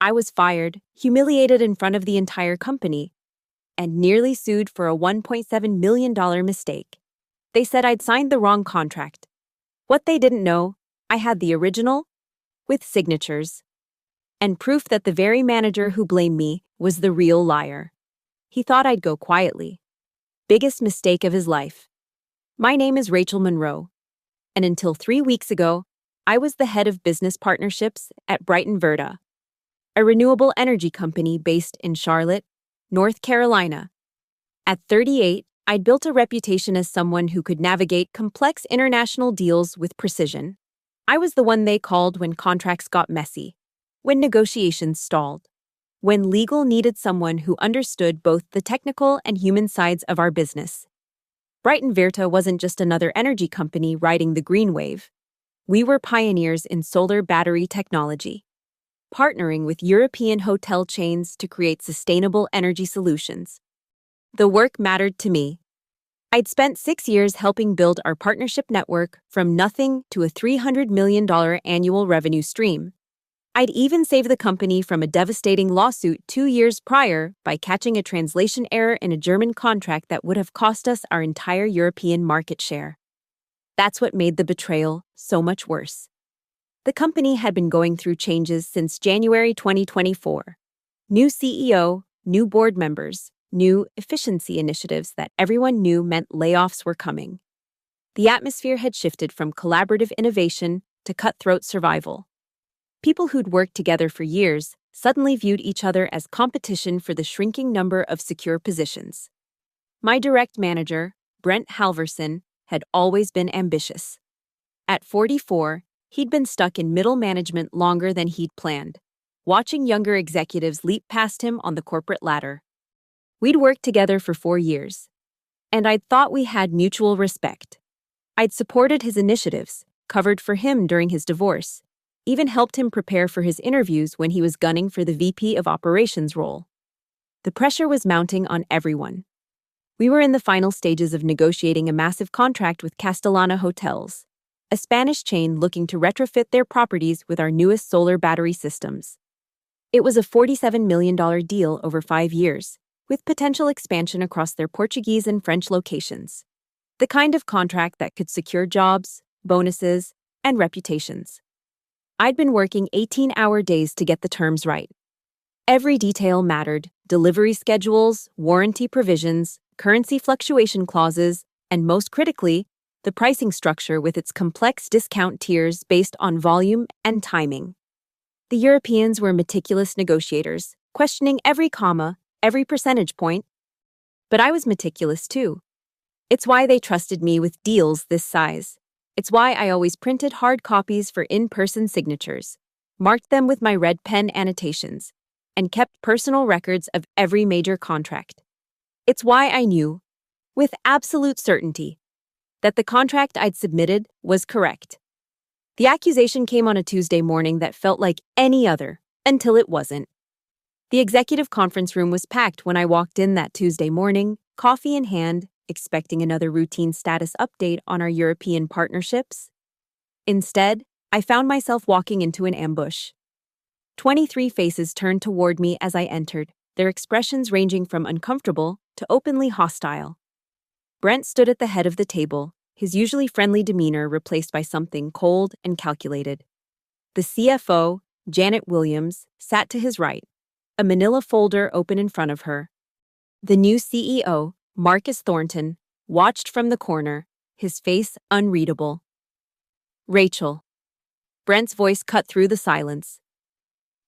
I was fired, humiliated in front of the entire company, and nearly sued for a $1.7 million mistake. They said I'd signed the wrong contract. What they didn't know, I had the original, with signatures, and proof that the very manager who blamed me was the real liar. He thought I'd go quietly. Biggest mistake of his life. My name is Rachel Monroe, and until 3 weeks ago, I was the head of business partnerships at Brighton Verta, a renewable energy company based in Charlotte, North Carolina. At 38, I'd built a reputation as someone who could navigate complex international deals with precision. I was the one they called when contracts got messy, when negotiations stalled, when legal needed someone who understood both the technical and human sides of our business. Brighton Verta wasn't just another energy company riding the green wave. We were pioneers in solar battery technology, partnering with European hotel chains to create sustainable energy solutions. The work mattered to me. I'd spent 6 years helping build our partnership network from nothing to a $300 million annual revenue stream. I'd even saved the company from a devastating lawsuit 2 years prior by catching a translation error in a German contract that would have cost us our entire European market share. That's what made the betrayal so much worse. The company had been going through changes since January 2024. New CEO, new board members, new efficiency initiatives that everyone knew meant layoffs were coming. The atmosphere had shifted from collaborative innovation to cutthroat survival. People who'd worked together for years suddenly viewed each other as competition for the shrinking number of secure positions. My direct manager, Brent Halverson, had always been ambitious. At 44, he'd been stuck in middle management longer than he'd planned, watching younger executives leap past him on the corporate ladder. We'd worked together for 4 years, and I'd thought we had mutual respect. I'd supported his initiatives, covered for him during his divorce, even helped him prepare for his interviews when he was gunning for the VP of Operations role. The pressure was mounting on everyone. We were in the final stages of negotiating a massive contract with Castellana Hotels, a Spanish chain looking to retrofit their properties with our newest solar battery systems. It was a $47 million deal over 5 years, with potential expansion across their Portuguese and French locations. The kind of contract that could secure jobs, bonuses, and reputations. I'd been working 18-hour days to get the terms right. Every detail mattered: delivery schedules, warranty provisions, currency fluctuation clauses, and most critically, the pricing structure with its complex discount tiers based on volume and timing. The Europeans were meticulous negotiators, questioning every comma, every percentage point. But I was meticulous too. It's why they trusted me with deals this size. It's why I always printed hard copies for in-person signatures, marked them with my red pen annotations, and kept personal records of every major contract. It's why I knew, with absolute certainty, that the contract I'd submitted was correct. The accusation came on a Tuesday morning that felt like any other, until it wasn't. The executive conference room was packed when I walked in that Tuesday morning, coffee in hand, expecting another routine status update on our European partnerships. Instead, I found myself walking into an ambush. 23 faces turned toward me as I entered, their expressions ranging from uncomfortable to openly hostile. Brent stood at the head of the table, his usually friendly demeanor replaced by something cold and calculated. The CFO, Janet Williams, sat to his right, a manila folder open in front of her. The new CEO, Marcus Thornton, watched from the corner, his face unreadable. Rachel. Brent's voice cut through the silence.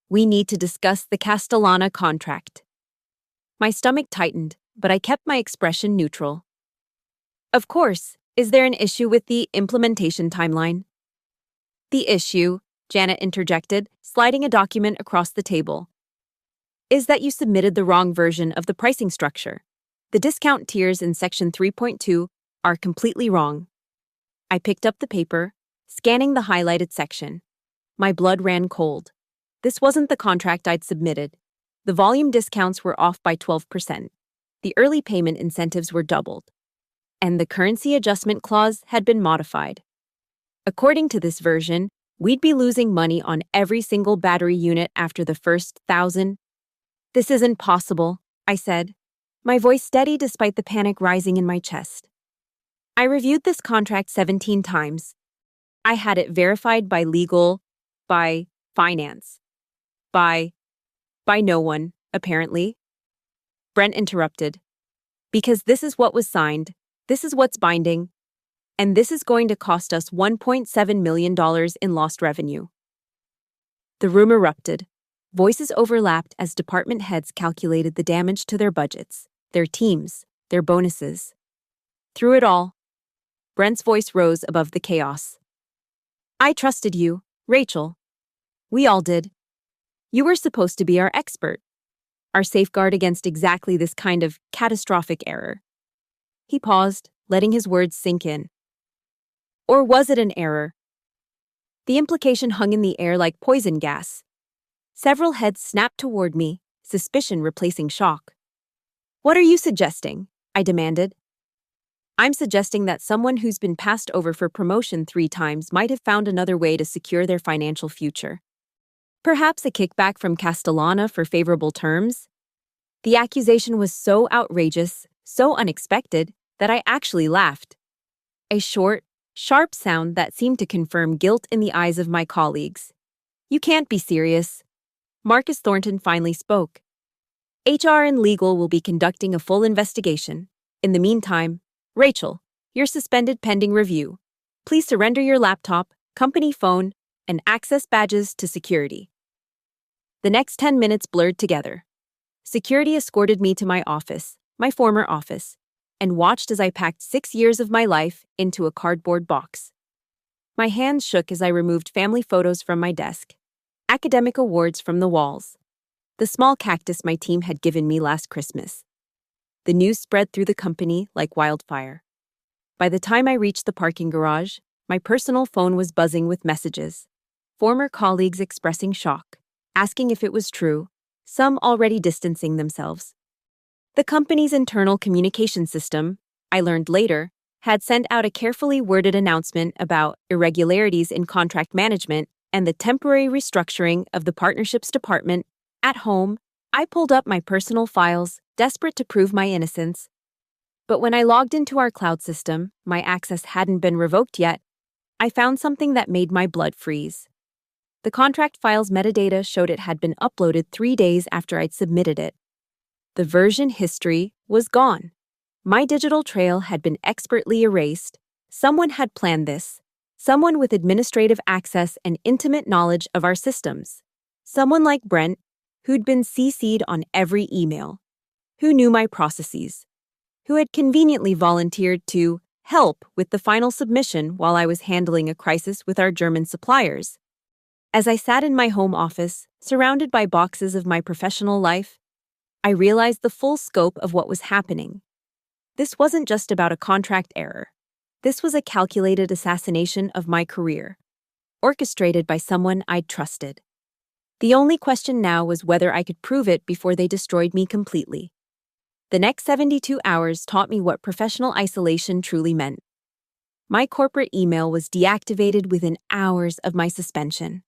We need to discuss the Castellana contract. My stomach tightened, but I kept my expression neutral. Of course, is there an issue with the implementation timeline? The issue, Janet interjected, sliding a document across the table, is that you submitted the wrong version of the pricing structure. The discount tiers in Section 3.2 are completely wrong. I picked up the paper, scanning the highlighted section. My blood ran cold. This wasn't the contract I'd submitted. The volume discounts were off by 12%. The early payment incentives were doubled. And the currency adjustment clause had been modified. According to this version, We'd be losing money on every single battery unit after the first 1,000. This isn't possible, I said, my voice steady despite the panic rising in my chest. I reviewed this contract 17 times. I had it verified by legal, by finance, by no one, apparently. Brent interrupted. Because this is what was signed, this is what's binding, and this is going to cost us $1.7 million in lost revenue. The room erupted. Voices overlapped as department heads calculated the damage to their budgets, their teams, their bonuses. Through it all, Brent's voice rose above the chaos. I trusted you, Rachel. We all did. You were supposed to be our expert, our safeguard against exactly this kind of catastrophic error. He paused, letting his words sink in. Or was it an error? The implication hung in the air like poison gas. Several heads snapped toward me, suspicion replacing shock. What are you suggesting? I demanded. I'm suggesting that someone who's been passed over for promotion 3 times might have found another way to secure their financial future. Perhaps a kickback from Castellana for favorable terms? The accusation was so outrageous, so unexpected, that I actually laughed. A short, sharp sound that seemed to confirm guilt in the eyes of my colleagues. You can't be serious. Marcus Thornton finally spoke. HR and legal will be conducting a full investigation. In the meantime, Rachel, you're suspended pending review. Please surrender your laptop, company phone, and access badges to security. The next 10 minutes blurred together. Security escorted me to my office, my former office, and watched as I packed 6 years of my life into a cardboard box. My hands shook as I removed family photos from my desk, academic awards from the walls, the small cactus my team had given me last Christmas. The news spread through the company like wildfire. By the time I reached the parking garage, my personal phone was buzzing with messages. Former colleagues expressing shock, asking if it was true, some already distancing themselves. The company's internal communication system, I learned later, had sent out a carefully worded announcement about irregularities in contract management and the temporary restructuring of the partnerships department. At home, I pulled up my personal files, desperate to prove my innocence. But when I logged into our cloud system, my access hadn't been revoked yet. I found something that made my blood freeze. The contract file's metadata showed it had been uploaded 3 days after I'd submitted it. The version history was gone. My digital trail had been expertly erased. Someone had planned this. Someone with administrative access and intimate knowledge of our systems. Someone like Brent, who'd been CC'd on every email, who knew my processes, who had conveniently volunteered to help with the final submission while I was handling a crisis with our German suppliers. As I sat in my home office, surrounded by boxes of my professional life, I realized the full scope of what was happening. This wasn't just about a contract error. This was a calculated assassination of my career, orchestrated by someone I'd trusted. The only question now was whether I could prove it before they destroyed me completely. The next 72 hours taught me what professional isolation truly meant. My corporate email was deactivated within hours of my suspension.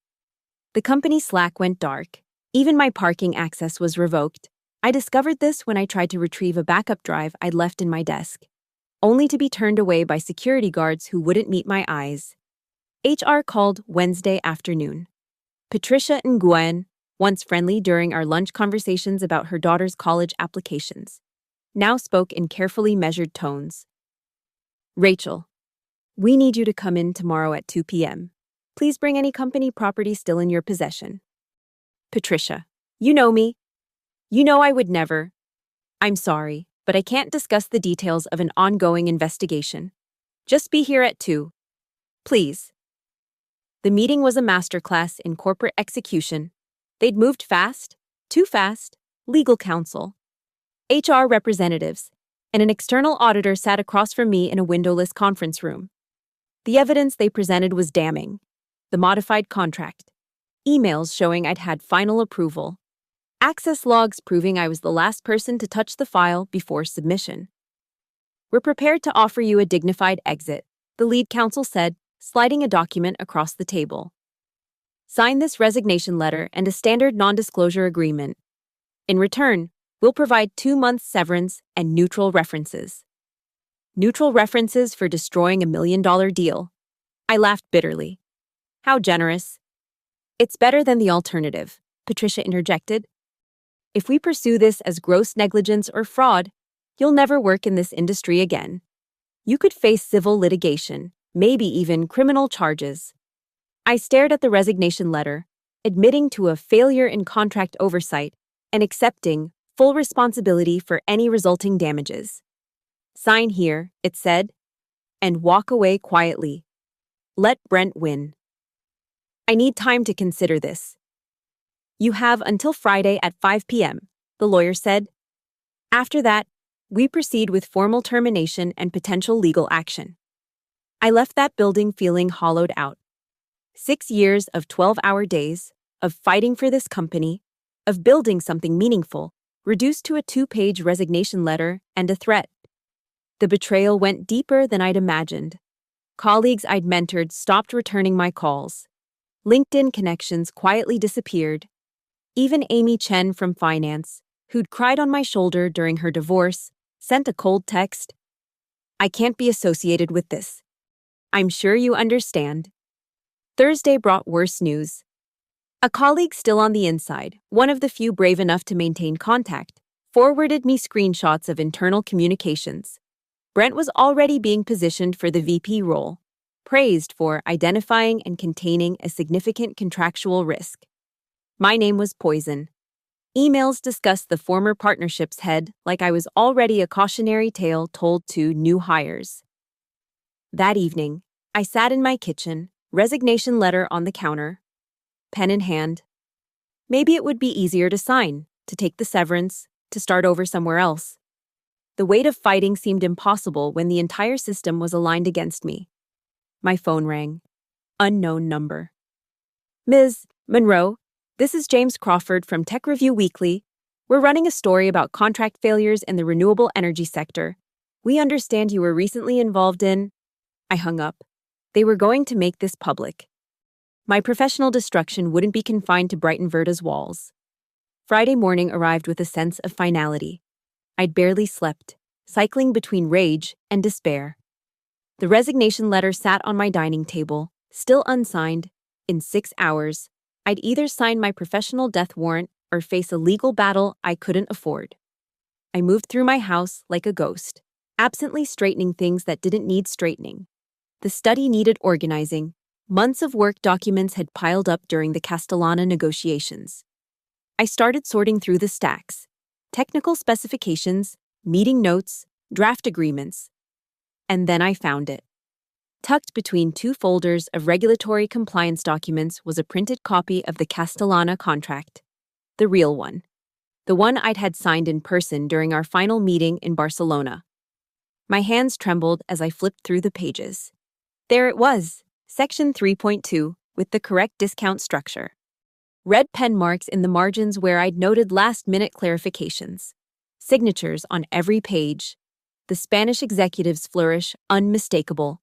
The company Slack went dark. Even my parking access was revoked. I discovered this when I tried to retrieve a backup drive I'd left in my desk, only to be turned away by security guards who wouldn't meet my eyes. HR called Wednesday afternoon. Patricia Nguyen, once friendly during our lunch conversations about her daughter's college applications, now spoke in carefully measured tones. Rachel, we need you to come in tomorrow at 2 p.m. Please bring any company property still in your possession. Patricia, you know me. You know I would never. I'm sorry, but I can't discuss the details of an ongoing investigation. Just be here at 2. Please. The meeting was a masterclass in corporate execution. They'd moved fast, too fast, legal counsel, HR representatives, and an external auditor sat across from me in a windowless conference room. The evidence they presented was damning. The modified contract, emails showing I'd had final approval, access logs proving I was the last person to touch the file before submission. We're prepared to offer you a dignified exit, the lead counsel said, sliding a document across the table. Sign this resignation letter and a standard non-disclosure agreement. In return, we'll provide 2 months severance and neutral references. Neutral references for destroying $1 million deal. I laughed bitterly. How generous. It's better than the alternative, Patricia interjected. If we pursue this as gross negligence or fraud, you'll never work in this industry again. You could face civil litigation, maybe even criminal charges. I stared at the resignation letter, admitting to a failure in contract oversight and accepting full responsibility for any resulting damages. Sign here, it said, and walk away quietly. Let Brent win. I need time to consider this. You have until Friday at 5 p.m., the lawyer said. After that, we proceed with formal termination and potential legal action. I left that building feeling hollowed out. 6 years of 12-hour days, of fighting for this company, of building something meaningful, reduced to a 2-page resignation letter and a threat. The betrayal went deeper than I'd imagined. Colleagues I'd mentored stopped returning my calls. LinkedIn connections quietly disappeared. Even Amy Chen from finance, who'd cried on my shoulder during her divorce, sent a cold text. I can't be associated with this. I'm sure you understand. Thursday brought worse news. A colleague still on the inside, one of the few brave enough to maintain contact, forwarded me screenshots of internal communications. Brent was already being positioned for the VP role, praised for identifying and containing a significant contractual risk. My name was poison. Emails discussed the former partnership's head like I was already a cautionary tale told to new hires. That evening, I sat in my kitchen, resignation letter on the counter, pen in hand. Maybe it would be easier to sign, to take the severance, to start over somewhere else. The weight of fighting seemed impossible when the entire system was aligned against me. My phone rang. Unknown number. Ms. Monroe, this is James Crawford from Tech Review Weekly. We're running a story about contract failures in the renewable energy sector. We understand you were recently involved in... I hung up. They were going to make this public. My professional destruction wouldn't be confined to Brighton Verda's walls. Friday morning arrived with a sense of finality. I'd barely slept, cycling between rage and despair. The resignation letter sat on my dining table, still unsigned. In 6 hours, I'd either sign my professional death warrant or face a legal battle I couldn't afford. I moved through my house like a ghost, absently straightening things that didn't need straightening. The study needed organizing. Months of work documents had piled up during the Castellana negotiations. I started sorting through the stacks. Technical specifications, meeting notes, draft agreements. And then I found it. Tucked between 2 folders of regulatory compliance documents was a printed copy of the Castellana contract. The real one. The one I'd had signed in person during our final meeting in Barcelona. My hands trembled as I flipped through the pages. There it was, Section 3.2, with the correct discount structure. Red pen marks in the margins where I'd noted last-minute clarifications. Signatures on every page. The Spanish executive's flourish unmistakable.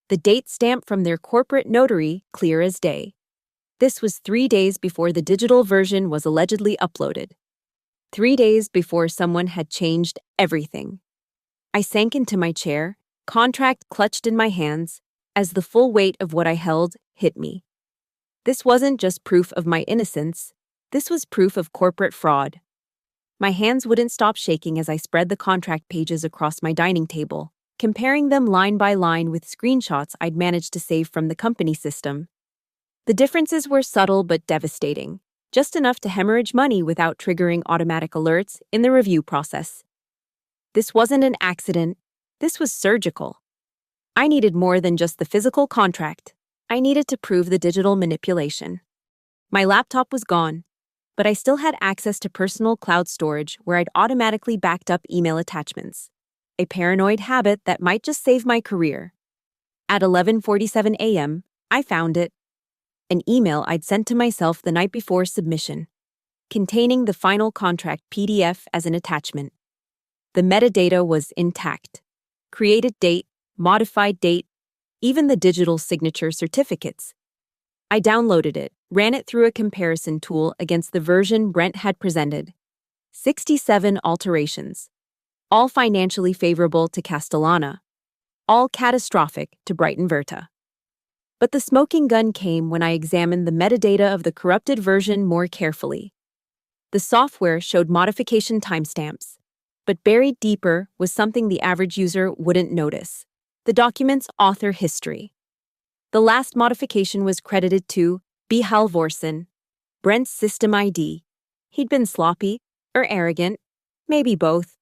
The date stamp from their corporate notary clear as day. This was 3 days before the digital version was allegedly uploaded. 3 days before someone had changed everything. I sank into my chair, contract clutched in my hands, as the full weight of what I held hit me. This wasn't just proof of my innocence, this was proof of corporate fraud. My hands wouldn't stop shaking as I spread the contract pages across my dining table, comparing them line by line with screenshots I'd managed to save from the company system. The differences were subtle but devastating, just enough to hemorrhage money without triggering automatic alerts in the review process. This wasn't an accident, this was surgical. I needed more than just the physical contract. I needed to prove the digital manipulation. My laptop was gone, but I still had access to personal cloud storage where I'd automatically backed up email attachments. A paranoid habit that might just save my career. At 11:47 a.m., I found it. An email I'd sent to myself the night before submission, containing the final contract PDF as an attachment. The metadata was intact. Created date, modified date, even the digital signature certificates. I downloaded it, ran it through a comparison tool against the version Brent had presented. 67 alterations, all financially favorable to Castellana, all catastrophic to Brighton Verta. But the smoking gun came when I examined the metadata of the corrupted version more carefully. The software showed modification timestamps, but buried deeper was something the average user wouldn't notice: the document's author history. The last modification was credited to B. Halvorsen, Brent's system ID. He'd been sloppy or arrogant, maybe both.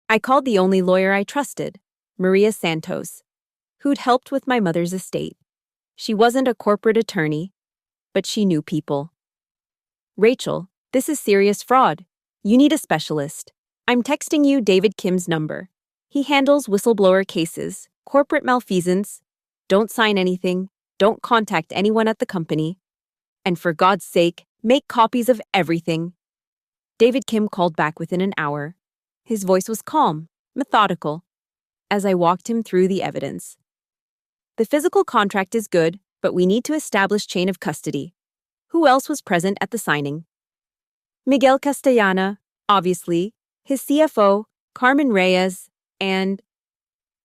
I called the only lawyer I trusted, Maria Santos, who'd helped with my mother's estate. She wasn't a corporate attorney, but she knew people. "Rachel, this is serious fraud. You need a specialist. I'm texting you David Kim's number. He handles whistleblower cases, corporate malfeasance. Don't sign anything. Don't contact anyone at the company. And for God's sake, make copies of everything." David Kim called back within an hour. His voice was calm, methodical, as I walked him through the evidence. "The physical contract is good, but we need to establish chain of custody. Who else was present at the signing?" "Miguel Castellana, obviously, his CFO, Carmen Reyes, and..."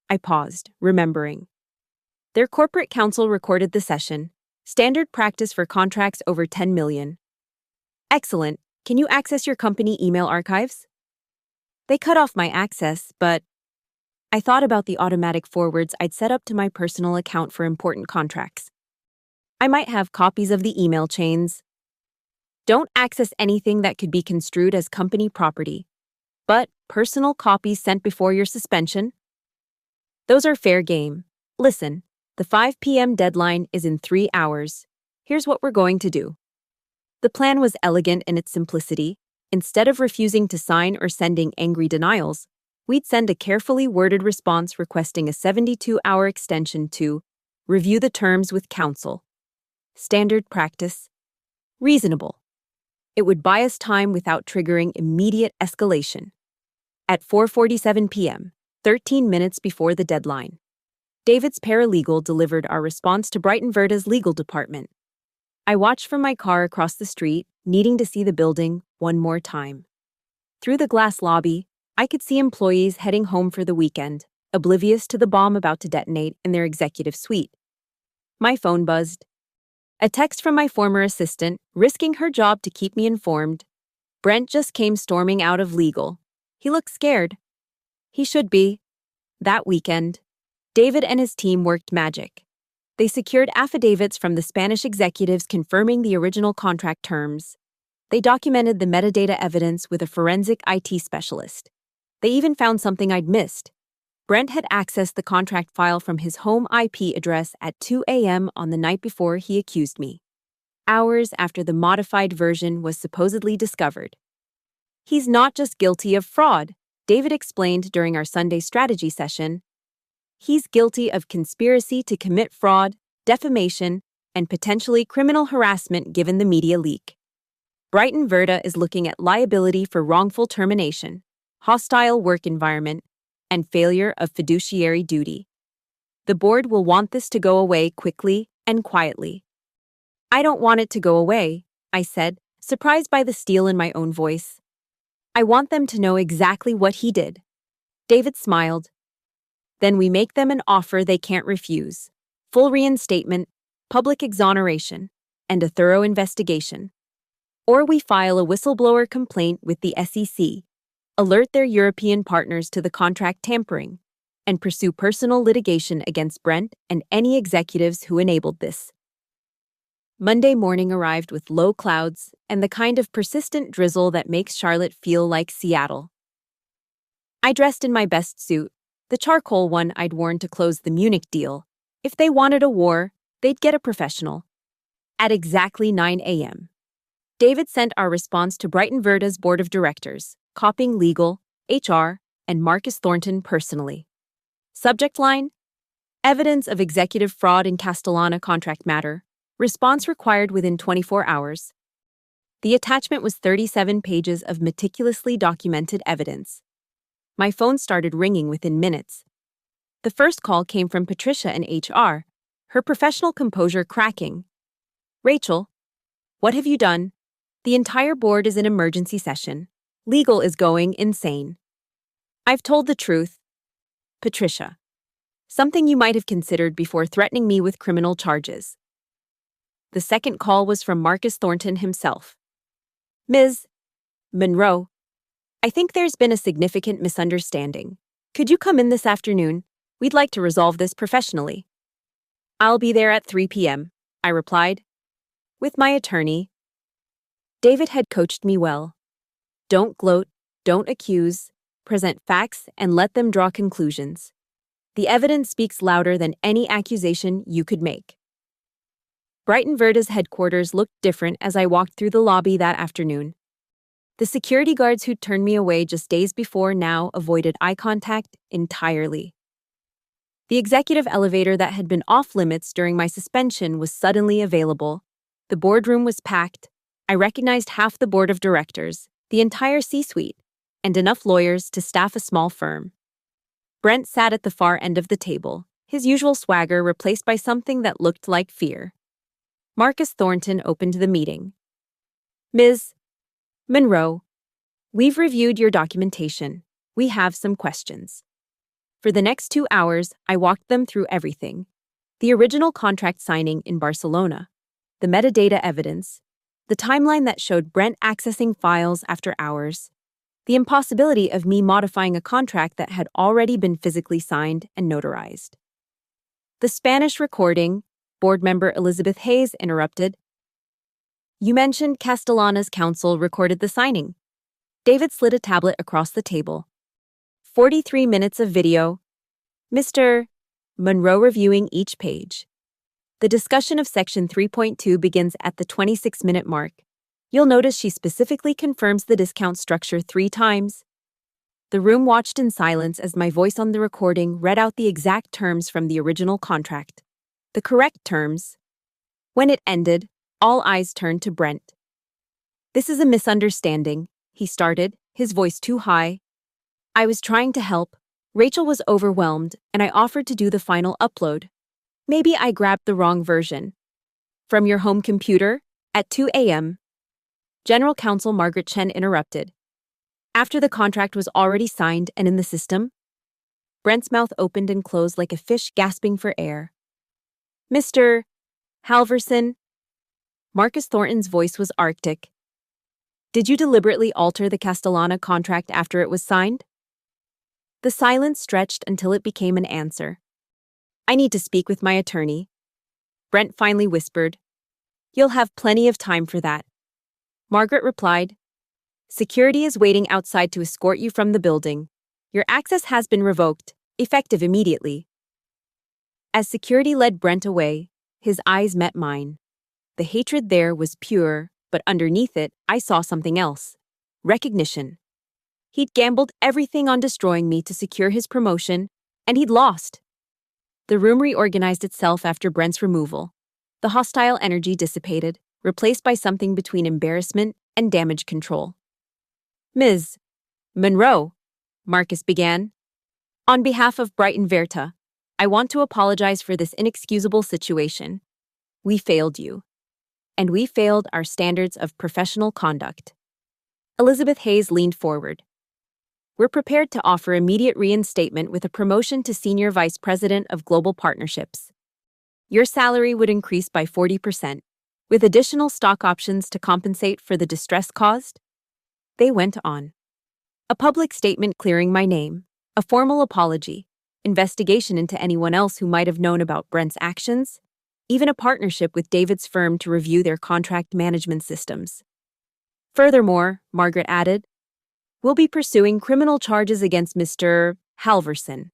I paused, remembering. "Their corporate counsel recorded the session. Standard practice for contracts over 10 million. Excellent. Can you access your company email archives?" They cut off my access, but I thought about the automatic forwards I'd set up to my personal account for important contracts. I might have copies of the email chains. Don't access anything that could be construed as company property, but personal copies sent before your suspension. Those are fair game. Listen, the 5 p.m. deadline is in 3 hours. Here's what we're going to do. The plan was elegant in its simplicity. Instead of refusing to sign or sending angry denials, we'd send a carefully worded response requesting a 72-hour extension to review the terms with counsel. Standard practice. Reasonable. It would buy us time without triggering immediate escalation. At 4:47 p.m., 13 minutes before the deadline, David's paralegal delivered our response to Brighton Verta's legal department. I watched from my car across the street, needing to see the building one more time. Through the glass lobby, I could see employees heading home for the weekend, oblivious to the bomb about to detonate in their executive suite. My phone buzzed. A text from my former assistant, risking her job to keep me informed. Brent just came storming out of legal. He looked scared. He should be. That weekend, David and his team worked magic. They secured affidavits from the Spanish executives confirming the original contract terms. They documented the metadata evidence with a forensic IT specialist. They even found something I'd missed. Brent had accessed the contract file from his home IP address at 2 a.m. on the night before he accused me, hours after the modified version was supposedly discovered. "He's not just guilty of fraud," David explained during our Sunday strategy session. "He's guilty of conspiracy to commit fraud, defamation, and potentially criminal harassment given the media leak. Brighton Verta is looking at liability for wrongful termination, hostile work environment, and failure of fiduciary duty. The board will want this to go away quickly and quietly." "I don't want it to go away," I said, surprised by the steel in my own voice. "I want them to know exactly what he did." David smiled. "Then we make them an offer they can't refuse. Full reinstatement, public exoneration, and a thorough investigation. Or we file a whistleblower complaint with the SEC, alert their European partners to the contract tampering, and pursue personal litigation against Brent and any executives who enabled this." Monday morning arrived with low clouds and the kind of persistent drizzle that makes Charlotte feel like Seattle. I dressed in my best suit, the charcoal one I'd worn to close the Munich deal. If they wanted a war, they'd get a professional. At exactly 9 a.m., David sent our response to Brighton Verta's board of directors, copying legal, HR, and Marcus Thornton personally. Subject line: Evidence of executive fraud in Castellana contract matter. Response required within 24 hours. The attachment was 37 pages of meticulously documented evidence. My phone started ringing within minutes. The first call came from Patricia in HR, her professional composure cracking. Rachel, what have you done? The entire board is in emergency session. Legal is going insane. I've told the truth. Patricia. Something you might have considered before threatening me with criminal charges. The second call was from Marcus Thornton himself. Ms. Monroe, I think there's been a significant misunderstanding. Could you come in this afternoon? We'd like to resolve this professionally. I'll be there at 3 p.m., I replied. With my attorney. David had coached me well. Don't gloat, don't accuse, present facts, and let them draw conclusions. The evidence speaks louder than any accusation you could make. Brighton Verda's headquarters looked different as I walked through the lobby that afternoon. The security guards who'd turned me away just days before now avoided eye contact entirely. The executive elevator that had been off-limits during my suspension was suddenly available. The boardroom was packed. I recognized half the board of directors, the entire C-suite, and enough lawyers to staff a small firm. Brent sat at the far end of the table, his usual swagger replaced by something that looked like fear. Marcus Thornton opened the meeting. Ms. Monroe, we've reviewed your documentation. We have some questions. For the next 2 hours, I walked them through everything. The original contract signing in Barcelona, the metadata evidence, the timeline that showed Brent accessing files after hours, the impossibility of me modifying a contract that had already been physically signed and notarized. The Spanish recording, board member Elizabeth Hayes interrupted. You mentioned Castellana's counsel recorded the signing. David slid a tablet across the table. 43 minutes of video. Mr. Monroe reviewing each page. The discussion of Section 3.2 begins at the 26-minute mark. You'll notice she specifically confirms the discount structure 3 times. The room watched in silence as my voice on the recording read out the exact terms from the original contract. The correct terms. When it ended, all eyes turned to Brent. This is a misunderstanding, he started, his voice too high. I was trying to help. Rachel was overwhelmed, and I offered to do the final upload. Maybe I grabbed the wrong version. From your home computer, at 2 a.m., General Counsel Margaret Chen interrupted. After the contract was already signed and in the system, Brent's mouth opened and closed like a fish gasping for air. Mr. Halverson, Marcus Thornton's voice was arctic. Did you deliberately alter the Castellana contract after it was signed? The silence stretched until it became an answer. I need to speak with my attorney. Brent finally whispered. You'll have plenty of time for that. Margaret replied. Security is waiting outside to escort you from the building. Your access has been revoked, effective immediately. As security led Brent away, his eyes met mine. The hatred there was pure, but underneath it, I saw something else. Recognition. He'd gambled everything on destroying me to secure his promotion, and he'd lost. The room reorganized itself after Brent's removal. The hostile energy dissipated, replaced by something between embarrassment and damage control. Ms. Monroe, Marcus began. On behalf of Brighton Verta, I want to apologize for this inexcusable situation. We failed you. And we failed our standards of professional conduct. Elizabeth Hayes leaned forward. We're prepared to offer immediate reinstatement with a promotion to Senior Vice President of Global Partnerships. Your salary would increase by 40%, with additional stock options to compensate for the distress caused. They went on. A public statement clearing my name, a formal apology, investigation into anyone else who might have known about Brent's actions, even a partnership with David's firm to review their contract management systems. Furthermore, Margaret added, we'll be pursuing criminal charges against Mr. Halverson.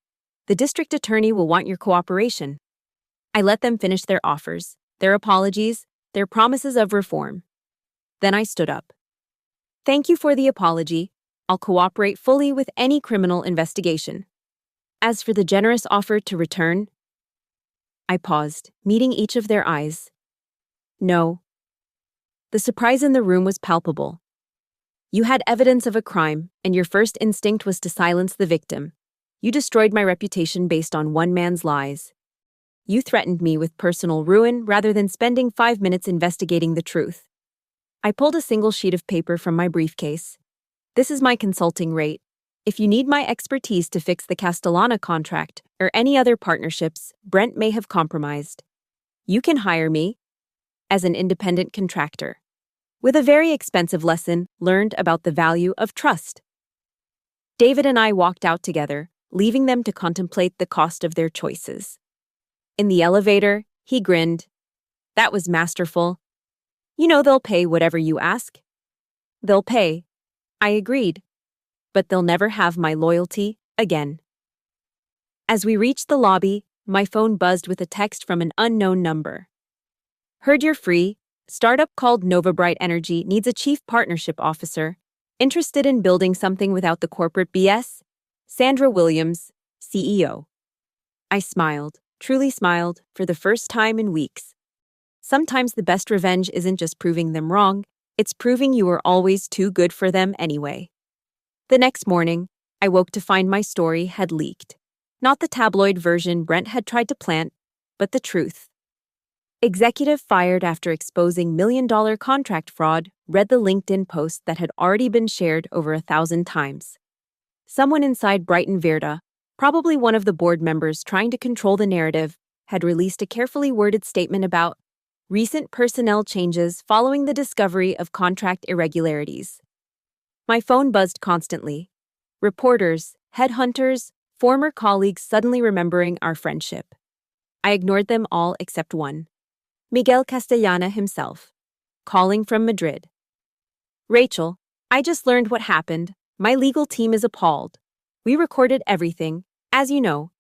The district attorney will want your cooperation. I let them finish their offers, their apologies, their promises of reform. Then I stood up. Thank you for the apology. I'll cooperate fully with any criminal investigation. As for the generous offer to return, I paused, meeting each of their eyes. No. The surprise in the room was palpable. You had evidence of a crime, and your first instinct was to silence the victim. You destroyed my reputation based on one man's lies. You threatened me with personal ruin rather than spending 5 minutes investigating the truth. I pulled a single sheet of paper from my briefcase. This is my consulting rate. If you need my expertise to fix the Castellana contract or any other partnerships Brent may have compromised, you can hire me as an independent contractor, with a very expensive lesson learned about the value of trust. David and I walked out together, leaving them to contemplate the cost of their choices. In the elevator, he grinned. That was masterful. You know they'll pay whatever you ask. They'll pay. I agreed. But they'll never have my loyalty again. As we reached the lobby, my phone buzzed with a text from an unknown number. Heard you're free. Startup called Nova Bright Energy needs a chief partnership officer. Interested in building something without the corporate BS? Sandra Williams, CEO. I smiled, truly smiled, for the first time in weeks. Sometimes the best revenge isn't just proving them wrong, it's proving you were always too good for them anyway. The next morning, I woke to find my story had leaked. Not the tabloid version Brent had tried to plant, but the truth. Executive fired after exposing million-dollar contract fraud read the LinkedIn post that had already been shared over 1,000 times. Someone inside Brighton Verda, probably one of the board members trying to control the narrative, had released a carefully worded statement about recent personnel changes following the discovery of contract irregularities. My phone buzzed constantly. Reporters, headhunters, former colleagues suddenly remembering our friendship. I ignored them all except one. Miguel Castellana himself, calling from Madrid. Rachel, I just learned what happened. My legal team is appalled. We recorded everything, as you know.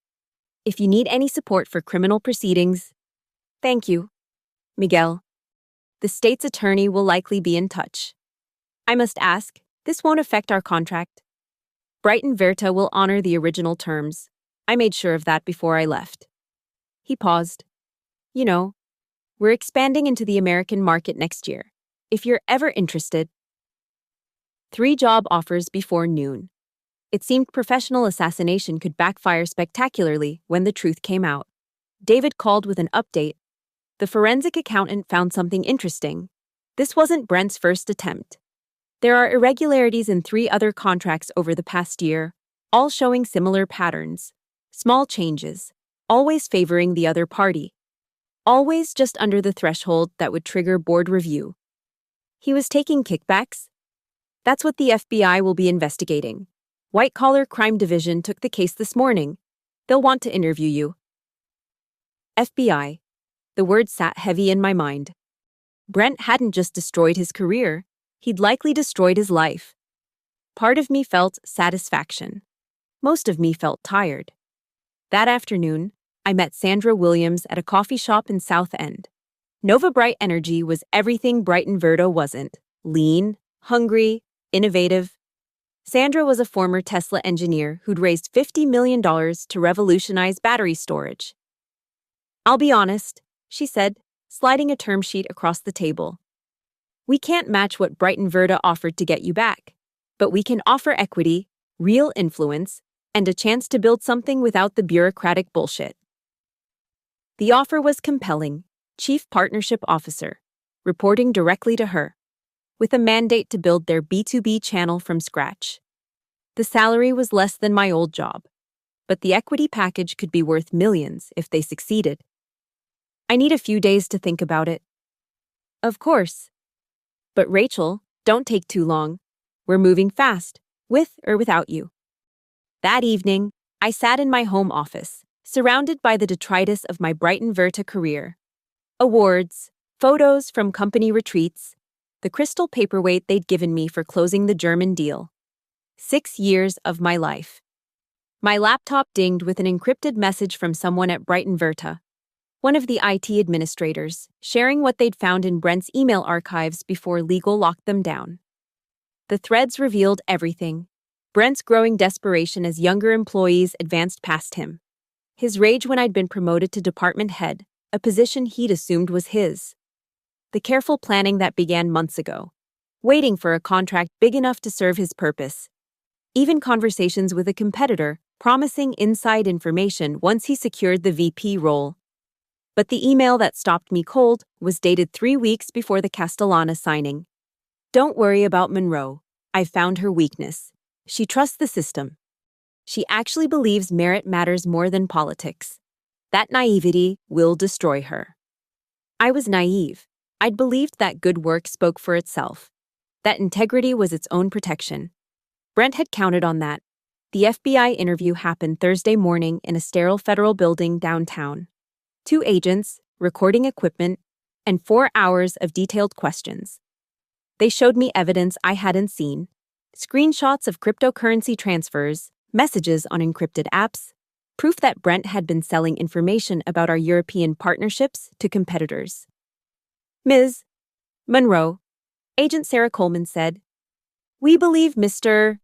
If you need any support for criminal proceedings, thank you, Miguel. The state's attorney will likely be in touch. I must ask, this won't affect our contract. Brighton Verta will honor the original terms. I made sure of that before I left. He paused. You know, we're expanding into the American market next year. If you're ever interested. 3 job offers before noon. It seemed professional assassination could backfire spectacularly when the truth came out. David called with an update. The forensic accountant found something interesting. This wasn't Brent's first attempt. There are irregularities in 3 other contracts over the past year, all showing similar patterns. Small changes, always favoring the other party. Always just under the threshold that would trigger board review. He was taking kickbacks? That's what the FBI will be investigating. White-collar crime division took the case this morning. They'll want to interview you. FBI. The word sat heavy in my mind. Brent hadn't just destroyed his career, he'd likely destroyed his life. Part of me felt satisfaction. Most of me felt tired. That afternoon, I met Sandra Williams at a coffee shop in South End. Nova Bright Energy was everything Brighton Verda wasn't. Lean, hungry, innovative. Sandra was a former Tesla engineer who'd raised $50 million to revolutionize battery storage. I'll be honest, she said, sliding a term sheet across the table. We can't match what Brighton Verda offered to get you back, but we can offer equity, real influence, and a chance to build something without the bureaucratic bullshit. The offer was compelling, Chief Partnership Officer, reporting directly to her, with a mandate to build their B2B channel from scratch. The salary was less than my old job, but the equity package could be worth millions if they succeeded. I need a few days to think about it. Of course. But Rachel, don't take too long. We're moving fast, with or without you. That evening, I sat in my home office, surrounded by the detritus of my Brighton Verta career. Awards, photos from company retreats, the crystal paperweight they'd given me for closing the German deal. 6 years of my life. My laptop dinged with an encrypted message from someone at Brighton Verta, one of the IT administrators, sharing what they'd found in Brent's email archives before legal locked them down. The threads revealed everything. Brent's growing desperation as younger employees advanced past him. His rage when I'd been promoted to department head, a position he'd assumed was his. The careful planning that began months ago, waiting for a contract big enough to serve his purpose. Even conversations with a competitor, promising inside information once he secured the VP role. But the email that stopped me cold was dated 3 weeks before the Castellana signing. Don't worry about Monroe. I found her weakness. She trusts the system. She actually believes merit matters more than politics. That naivety will destroy her. I was naive. I'd believed that good work spoke for itself, that integrity was its own protection. Brent had counted on that. The FBI interview happened Thursday morning in a sterile federal building downtown. 2 agents, recording equipment, and 4 hours of detailed questions. They showed me evidence I hadn't seen, screenshots of cryptocurrency transfers, messages on encrypted apps, proof that Brent had been selling information about our European partnerships to competitors. Ms. Monroe, Agent Sarah Coleman said, "We believe Mr.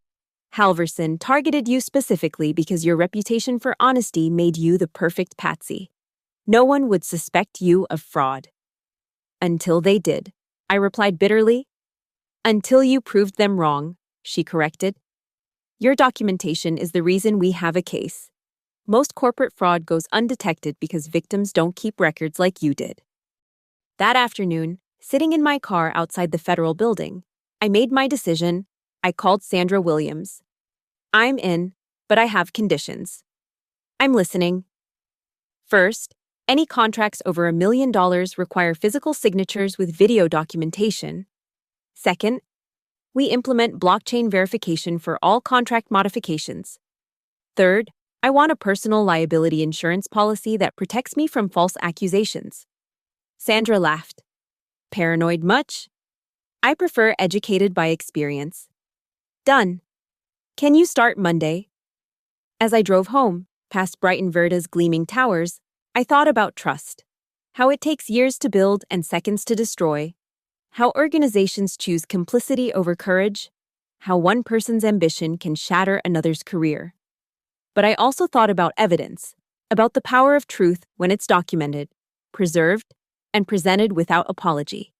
Halverson targeted you specifically because your reputation for honesty made you the perfect patsy. No one would suspect you of fraud." "Until they did," I replied bitterly. "Until you proved them wrong," she corrected. "Your documentation is the reason we have a case. Most corporate fraud goes undetected because victims don't keep records like you did." That afternoon, sitting in my car outside the federal building, I made my decision. I called Sandra Williams. "I'm in, but I have conditions." "I'm listening." "First, any contracts over $1 million require physical signatures with video documentation. Second, we implement blockchain verification for all contract modifications. Third, I want a personal liability insurance policy that protects me from false accusations." Sandra laughed. "Paranoid much?" "I prefer educated by experience." "Done. Can you start Monday?" As I drove home, past Brighton Verda's gleaming towers, I thought about trust. How it takes years to build and seconds to destroy. How organizations choose complicity over courage. How one person's ambition can shatter another's career. But I also thought about evidence, about the power of truth when it's documented, preserved, and presented without apology.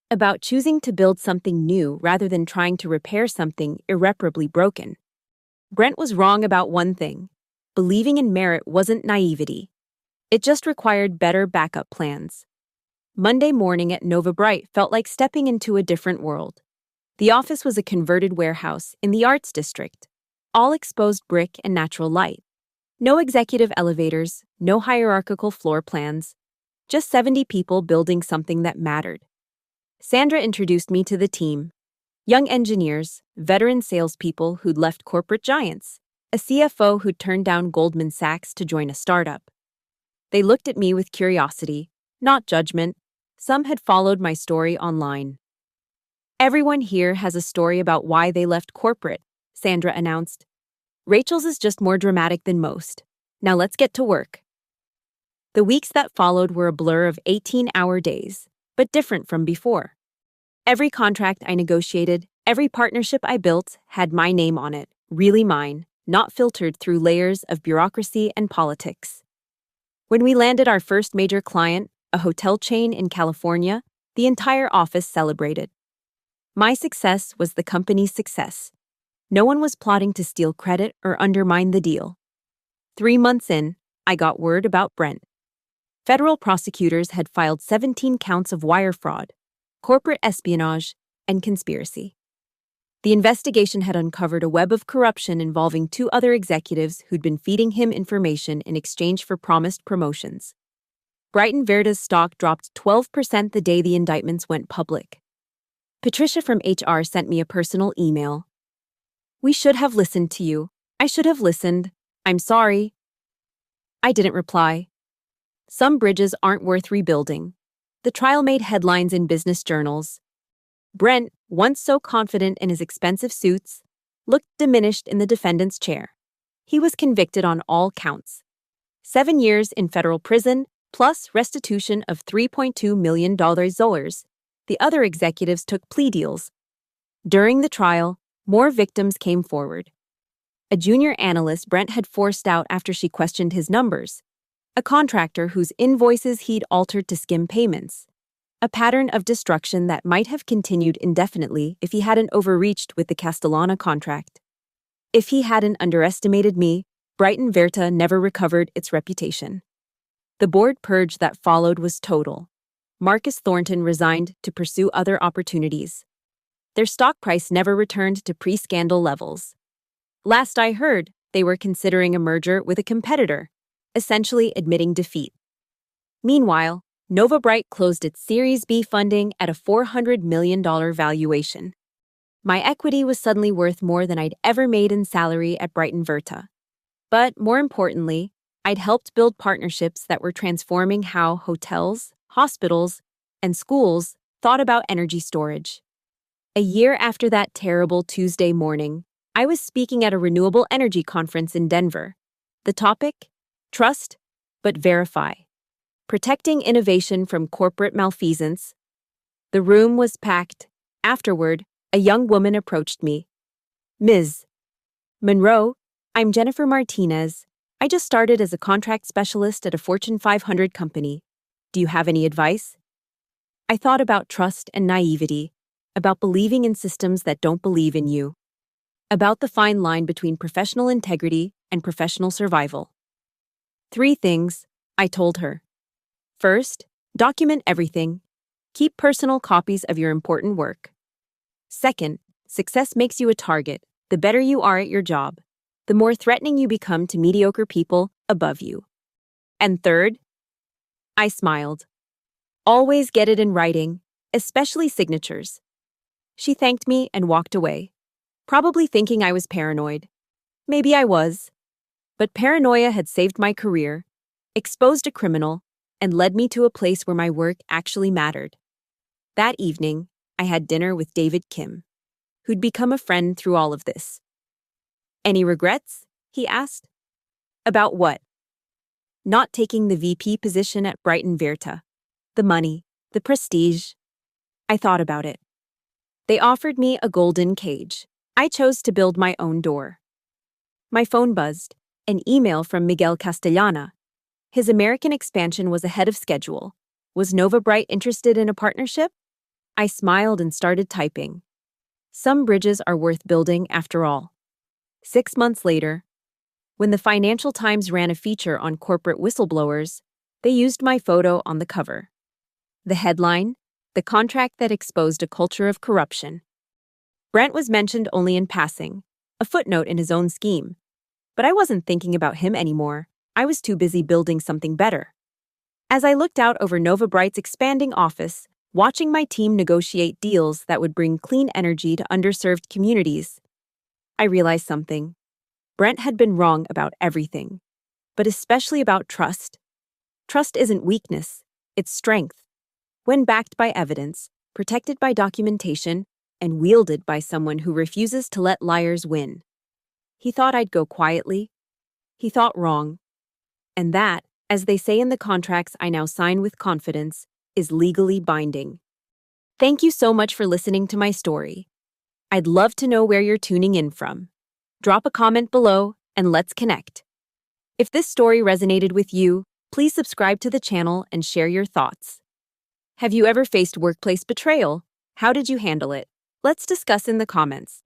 About choosing to build something new rather than trying to repair something irreparably broken. Brent was wrong about one thing. Believing in merit wasn't naivety. It just required better backup plans. Monday morning at Nova Bright felt like stepping into a different world. The office was a converted warehouse in the Arts District, all exposed brick and natural light. No executive elevators, no hierarchical floor plans, just 70 people building something that mattered. Sandra introduced me to the team. Young engineers, veteran salespeople who'd left corporate giants, a CFO who'd turned down Goldman Sachs to join a startup. They looked at me with curiosity, not judgment. Some had followed my story online. "Everyone here has a story about why they left corporate," Sandra announced. "Rachel's is just more dramatic than most. Now let's get to work." The weeks that followed were a blur of 18-hour days, but different from before. Every contract I negotiated, every partnership I built had my name on it, really mine, not filtered through layers of bureaucracy and politics. When we landed our first major client, a hotel chain in California, the entire office celebrated. My success was the company's success. No one was plotting to steal credit or undermine the deal. 3 months in, I got word about Brent. Federal prosecutors had filed 17 counts of wire fraud, corporate espionage, and conspiracy. The investigation had uncovered a web of corruption involving 2 other executives who'd been feeding him information in exchange for promised promotions. Brighton Verda's stock dropped 12% the day the indictments went public. Patricia from HR sent me a personal email. "We should have listened to you. I should have listened. I'm sorry." I didn't reply. Some bridges aren't worth rebuilding. The trial made headlines in business journals. Brent, once so confident in his expensive suits, looked diminished in the defendant's chair. He was convicted on all counts. 7 years in federal prison, plus restitution of $3.2 million. The other executives took plea deals. During the trial, more victims came forward. A junior analyst Brent had forced out after she questioned his numbers. A contractor whose invoices he'd altered to skim payments. A pattern of destruction that might have continued indefinitely if he hadn't overreached with the Castellana contract. If he hadn't underestimated me, Brighton Verta never recovered its reputation. The board purge that followed was total. Marcus Thornton resigned to pursue other opportunities. Their stock price never returned to pre-scandal levels. Last I heard, they were considering a merger with a competitor, essentially admitting defeat. Meanwhile, Nova Bright closed its Series B funding at a $400 million valuation. My equity was suddenly worth more than I'd ever made in salary at Brighton Verta. But more importantly, I'd helped build partnerships that were transforming how hotels, hospitals, and schools thought about energy storage. A year after that terrible Tuesday morning, I was speaking at a renewable energy conference in Denver. The topic? Trust, but verify. Protecting innovation from corporate malfeasance. The room was packed. Afterward, a young woman approached me. Ms. Monroe, I'm Jennifer Martinez. I just started as a contract specialist at a Fortune 500 company. Do you have any advice? I thought about trust and naivety, about believing in systems that don't believe in you, about the fine line between professional integrity and professional survival. 3 things, I told her. First, document everything. Keep personal copies of your important work. Second, success makes you a target. The better you are at your job, the more threatening you become to mediocre people above you. And third, I smiled. Always get it in writing, especially signatures. She thanked me and walked away, probably thinking I was paranoid. Maybe I was. But paranoia had saved my career, exposed a criminal, and led me to a place where my work actually mattered. That evening, I had dinner with David Kim, who'd become a friend through all of this. Any regrets? He asked. About what? Not taking the VP position at Brighton Verta. The money, the prestige. I thought about it. They offered me a golden cage. I chose to build my own door. My phone buzzed. An email from Miguel Castellana. His American expansion was ahead of schedule. Was Nova Bright interested in a partnership? I smiled and started typing. Some bridges are worth building after all. 6 months later, when the Financial Times ran a feature on corporate whistleblowers, they used my photo on the cover. The headline, "The Contract That Exposed a Culture of Corruption." Brent was mentioned only in passing, a footnote in his own scheme. But I wasn't thinking about him anymore. I was too busy building something better. As I looked out over Nova Bright's expanding office, watching my team negotiate deals that would bring clean energy to underserved communities, I realized something. Brent had been wrong about everything, but especially about trust. Trust isn't weakness, it's strength. When backed by evidence, protected by documentation, and wielded by someone who refuses to let liars win. He thought I'd go quietly. He thought wrong. And that, as they say in the contracts I now sign with confidence, is legally binding. Thank you so much for listening to my story. I'd love to know where you're tuning in from. Drop a comment below and let's connect. If this story resonated with you, please subscribe to the channel and share your thoughts. Have you ever faced workplace betrayal? How did you handle it? Let's discuss in the comments.